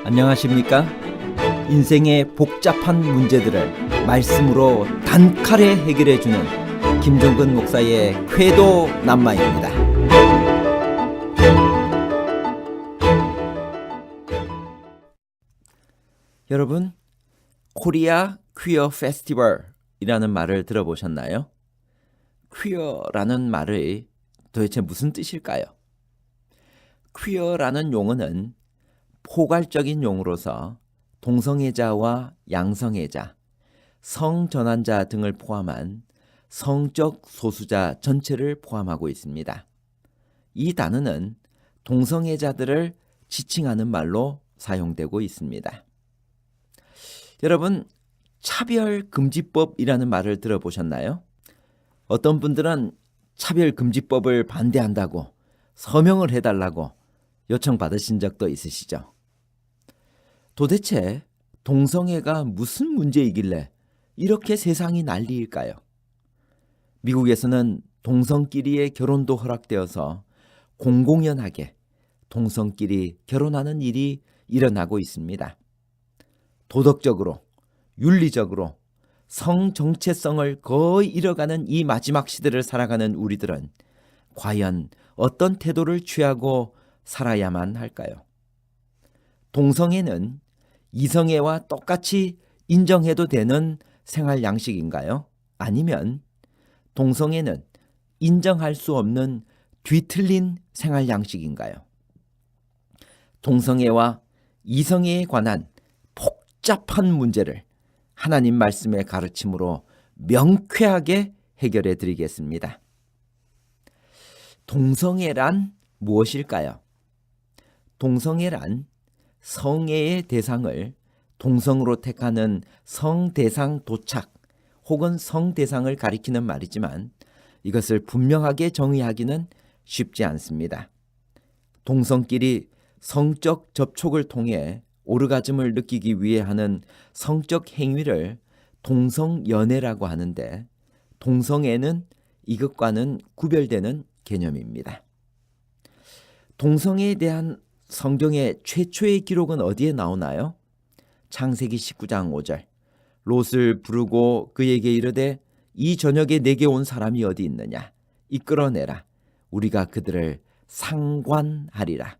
안녕하십니까? 인생의 복잡한 문제들을 말씀으로 단칼에 해결해주는 김종근 목사의 쾌도 남마입니다. 여러분, 코리아 퀴어 페스티벌이라는 말을 들어보셨나요? 퀴어라는 말의 도대체 무슨 뜻일까요? 퀴어라는 용어는 포괄적인 용어로서 동성애자와 양성애자, 성전환자 등을 포함한 성적 소수자 전체를 포함하고 있습니다. 이 단어는 동성애자들을 지칭하는 말로 사용되고 있습니다. 여러분, 차별금지법이라는 말을 들어보셨나요? 어떤 분들은 차별금지법을 반대한다고 서명을 해달라고 요청받으신 적도 있으시죠? 도대체 동성애가 무슨 문제이길래 이렇게 세상이 난리일까요? 미국에서는 동성끼리의 결혼도 허락되어서 공공연하게 동성끼리 결혼하는 일이 일어나고 있습니다. 도덕적으로, 윤리적으로 성 정체성을 거의 잃어가는 이 마지막 시대를 살아가는 우리들은 과연 어떤 태도를 취하고 살아야만 할까요? 동성애는 이성애와 똑같이 인정해도 되는 생활 양식인가요? 아니면 동성애는 인정할 수 없는 뒤틀린 생활 양식인가요? 동성애와 이성애에 관한 복잡한 문제를 하나님 말씀의 가르침으로 명쾌하게 해결해 드리겠습니다. 동성애란 무엇일까요? 동성애란 성애의 대상을 동성으로 택하는 성대상 도착 혹은 성대상을 가리키는 말이지만 이것을 분명하게 정의하기는 쉽지 않습니다. 동성끼리 성적 접촉을 통해 오르가즘을 느끼기 위해 하는 성적 행위를 동성연애라고 하는데 동성애는 이것과는 구별되는 개념입니다. 동성애에 대한 성경의 최초의 기록은 어디에 나오나요? 창세기 19장 5절. 롯을 부르고 그에게 이르되 이 저녁에 내게 온 사람이 어디 있느냐? 이끌어내라. 우리가 그들을 상관하리라.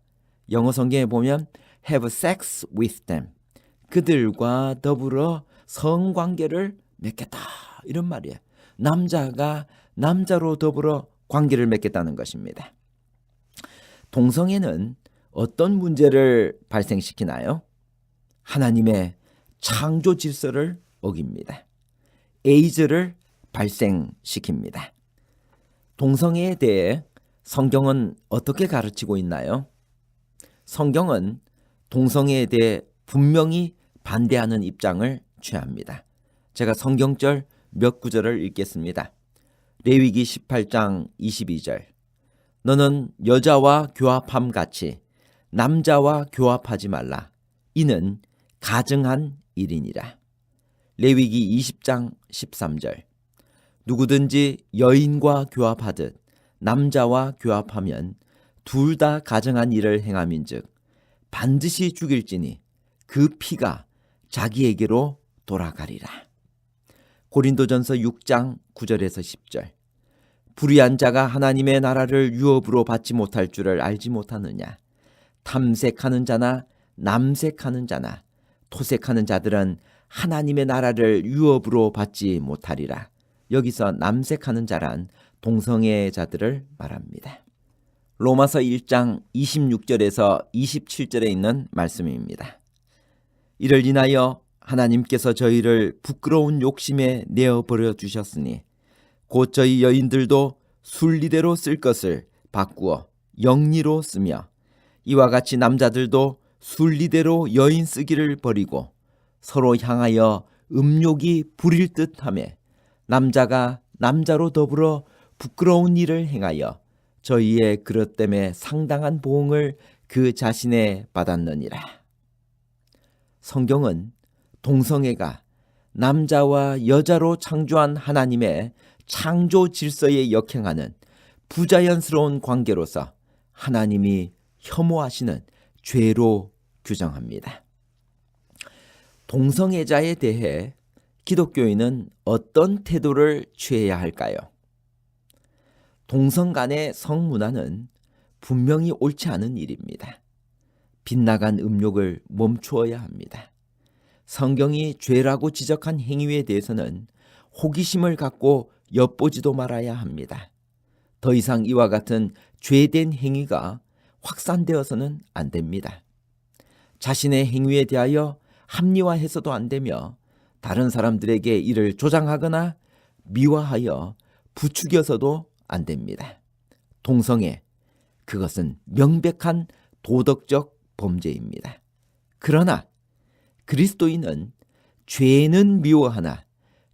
영어 성경에 보면 have sex with them. 그들과 더불어 성관계를 맺겠다. 이런 말이에요. 남자가 남자로 더불어 관계를 맺겠다는 것입니다. 동성애는 어떤 문제를 발생시키나요? 하나님의 창조 질서를 어깁니다. 에이즈를 발생시킵니다. 동성애에 대해 성경은 어떻게 가르치고 있나요? 성경은 동성애에 대해 분명히 반대하는 입장을 취합니다. 제가 성경절 몇 구절을 읽겠습니다. 레위기 18장 22절. 너는 여자와 교합함 같이 남자와 교합하지 말라. 이는 가증한 일이니라. 레위기 20장 13절. 누구든지 여인과 교합하듯 남자와 교합하면 둘 다 가증한 일을 행함인즉 반드시 죽일지니 그 피가 자기에게로 돌아가리라. 고린도전서 6장 9절에서 10절. 불의한 자가 하나님의 나라를 유업으로 받지 못할 줄을 알지 못하느냐. 탐색하는 자나 남색하는 자나 토색하는 자들은 하나님의 나라를 유업으로 받지 못하리라. 여기서 남색하는 자란 동성애자들을 말합니다. 로마서 1장 26절에서 27절에 있는 말씀입니다. 이를 인하여 하나님께서 저희를 부끄러운 욕심에 내어버려 주셨으니 곧 저희 여인들도 순리대로 쓸 것을 바꾸어 영리로 쓰며 이와 같이 남자들도 순리대로 여인 쓰기를 버리고 서로 향하여 음욕이 부릴 듯하며 남자가 남자로 더불어 부끄러운 일을 행하여 저희의 그릇 때문에 상당한 보응을 그 자신에 받았느니라. 성경은 동성애가 남자와 여자로 창조한 하나님의 창조 질서에 역행하는 부자연스러운 관계로서 하나님이 혐오하시는 죄로 규정합니다. 동성애자에 대해 기독교인은 어떤 태도를 취해야 할까요? 동성 간의 성문화는 분명히 옳지 않은 일입니다. 빗나간 음욕을 멈추어야 합니다. 성경이 죄라고 지적한 행위에 대해서는 호기심을 갖고 엿보지도 말아야 합니다. 더 이상 이와 같은 죄된 행위가 확산되어서는 안 됩니다. 자신의 행위에 대하여 합리화해서도 안 되며 다른 사람들에게 이를 조장하거나 미화하여 부추겨서도 안 됩니다. 동성애, 그것은 명백한 도덕적 범죄입니다. 그러나 그리스도인은 죄는 미워하나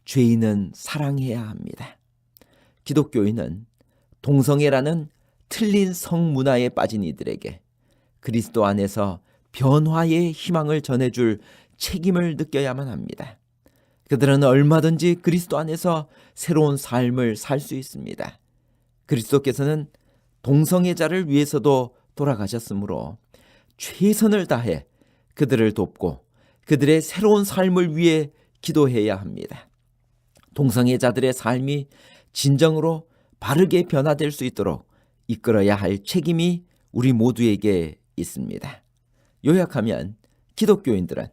죄인은 사랑해야 합니다. 기독교인은 동성애라는 틀린 성문화에 빠진 이들에게 그리스도 안에서 변화의 희망을 전해줄 책임을 느껴야만 합니다. 그들은 얼마든지 그리스도 안에서 새로운 삶을 살 수 있습니다. 그리스도께서는 동성애자를 위해서도 돌아가셨으므로 최선을 다해 그들을 돕고 그들의 새로운 삶을 위해 기도해야 합니다. 동성애자들의 삶이 진정으로 바르게 변화될 수 있도록 이끌어야 할 책임이 우리 모두에게 있습니다. 요약하면 기독교인들은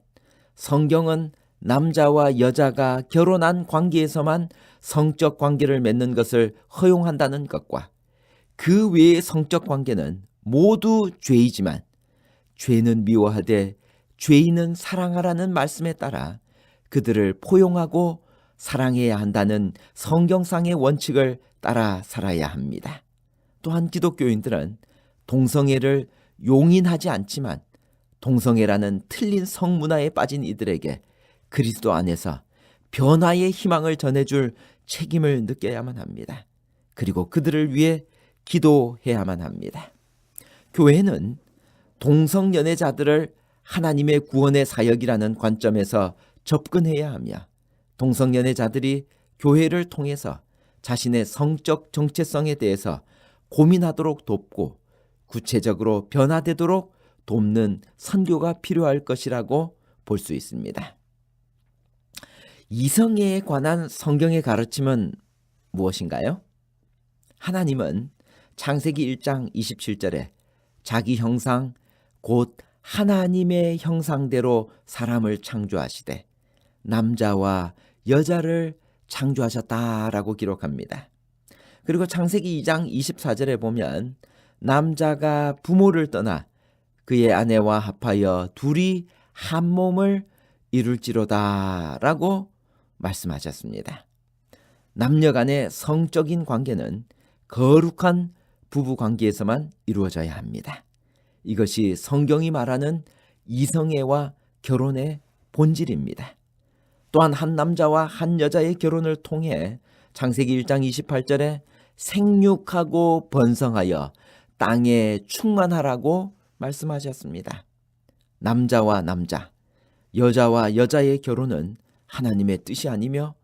성경은 남자와 여자가 결혼한 관계에서만 성적 관계를 맺는 것을 허용한다는 것과 그 외의 성적 관계는 모두 죄이지만 죄는 미워하되 죄인은 사랑하라는 말씀에 따라 그들을 포용하고 사랑해야 한다는 성경상의 원칙을 따라 살아야 합니다. 또한 기독교인들은 동성애를 용인하지 않지만 동성애라는 틀린 성문화에 빠진 이들에게 그리스도 안에서 변화의 희망을 전해줄 책임을 느껴야만 합니다. 그리고 그들을 위해 기도해야만 합니다. 교회는 동성연애자들을 하나님의 구원의 사역이라는 관점에서 접근해야 하며 동성연애자들이 교회를 통해서 자신의 성적 정체성에 대해서 고민하도록 돕고 구체적으로 변화되도록 돕는 선교가 필요할 것이라고 볼 수 있습니다. 이성애에 관한 성경의 가르침은 무엇인가요? 하나님은 창세기 1장 27절에 자기 형상 곧 하나님의 형상대로 사람을 창조하시되 남자와 여자를 창조하셨다라고 기록합니다. 그리고 창세기 2장 24절에 보면 남자가 부모를 떠나 그의 아내와 합하여 둘이 한 몸을 이룰지로다라고 말씀하셨습니다. 남녀 간의 성적인 관계는 거룩한 부부 관계에서만 이루어져야 합니다. 이것이 성경이 말하는 이성애와 결혼의 본질입니다. 또한 한 남자와 한 여자의 결혼을 통해 창세기 1장 28절에 생육하고 번성하여 땅에 충만하라고 말씀하셨습니다. 남자와 남자, 여자와 여자의 결혼은 하나님의 뜻이 아니며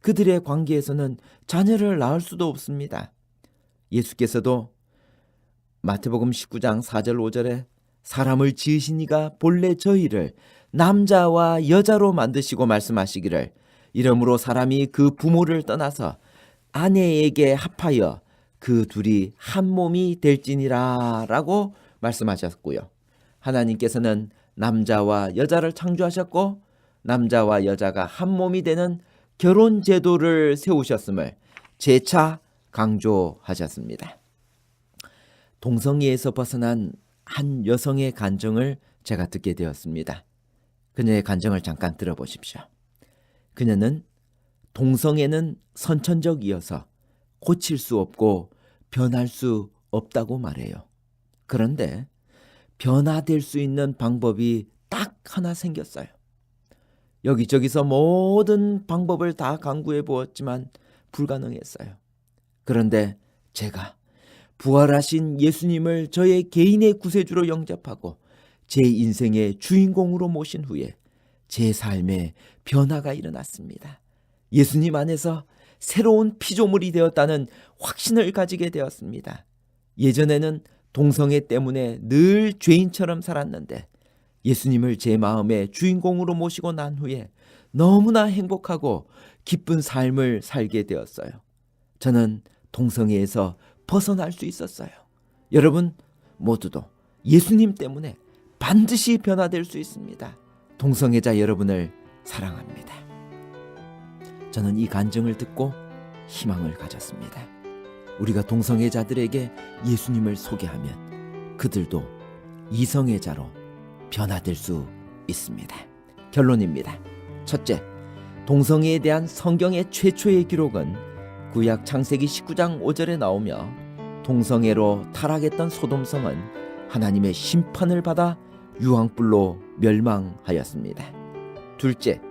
그들의 관계에서는 자녀를 낳을 수도 없습니다. 예수께서도 마태복음 19장 4절 5절에 사람을 지으신 이가 본래 저희를 남자와 여자로 만드시고 말씀하시기를 이러므로 사람이 그 부모를 떠나서 아내에게 합하여 그 둘이 한 몸이 될지니라 라고 말씀하셨고요. 하나님께서는 남자와 여자를 창조하셨고 남자와 여자가 한 몸이 되는 결혼 제도를 세우셨음을 재차 강조하셨습니다. 동성애에서 벗어난 한 여성의 간증을 제가 듣게 되었습니다. 그녀의 간증을 잠깐 들어보십시오. 그녀는 동성애는 선천적이어서 고칠 수 없고 변할 수 없다고 말해요. 그런데 변화될 수 있는 방법이 딱 하나 생겼어요. 여기저기서 모든 방법을 다 강구해 보았지만 불가능했어요. 그런데 제가 부활하신 예수님을 저의 개인의 구세주로 영접하고 제 인생의 주인공으로 모신 후에 제 삶에 변화가 일어났습니다. 예수님 안에서 새로운 피조물이 되었다는 확신을 가지게 되었습니다. 예전에는 동성애 때문에 늘 죄인처럼 살았는데 예수님을 제 마음의 주인공으로 모시고 난 후에 너무나 행복하고 기쁜 삶을 살게 되었어요. 저는 동성애에서 벗어날 수 있었어요. 여러분 모두도 예수님 때문에 반드시 변화될 수 있습니다. 동성애자 여러분을 사랑합니다. 저는 이 간증을 듣고 희망을 가졌습니다. 우리가 동성애자들에게 예수님을 소개하면 그들도 이성애자로 변화될 수 있습니다. 결론입니다. 첫째, 동성애에 대한 성경의 최초의 기록은 구약 창세기 19장 5절에 나오며 동성애로 타락했던 소돔성은 하나님의 심판을 받아 유황불로 멸망하였습니다. 둘째,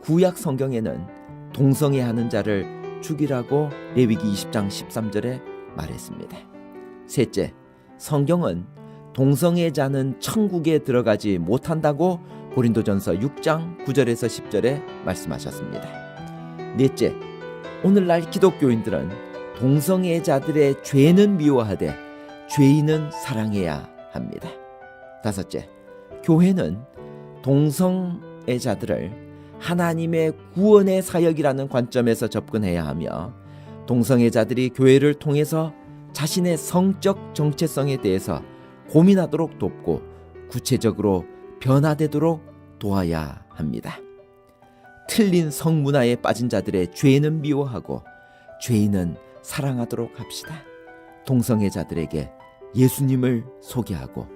구약 성경에는 동성애하는 자를 죽이라고 레위기 20장 13절에 말했습니다. 셋째, 성경은 동성애자는 천국에 들어가지 못한다고 고린도전서 6장 9절에서 10절에 말씀하셨습니다. 넷째, 오늘날 기독교인들은 동성애자들의 죄는 미워하되 죄인은 사랑해야 합니다. 다섯째, 교회는 동성애자들을 하나님의 구원의 사역이라는 관점에서 접근해야 하며 동성애자들이 교회를 통해서 자신의 성적 정체성에 대해서 고민하도록 돕고 구체적으로 변화되도록 도와야 합니다. 틀린 성문화에 빠진 자들의 죄는 미워하고 죄인은 사랑하도록 합시다. 동성애자들에게 예수님을 소개하고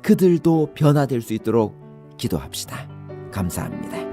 그들도 변화될 수 있도록 기도합시다. 감사합니다.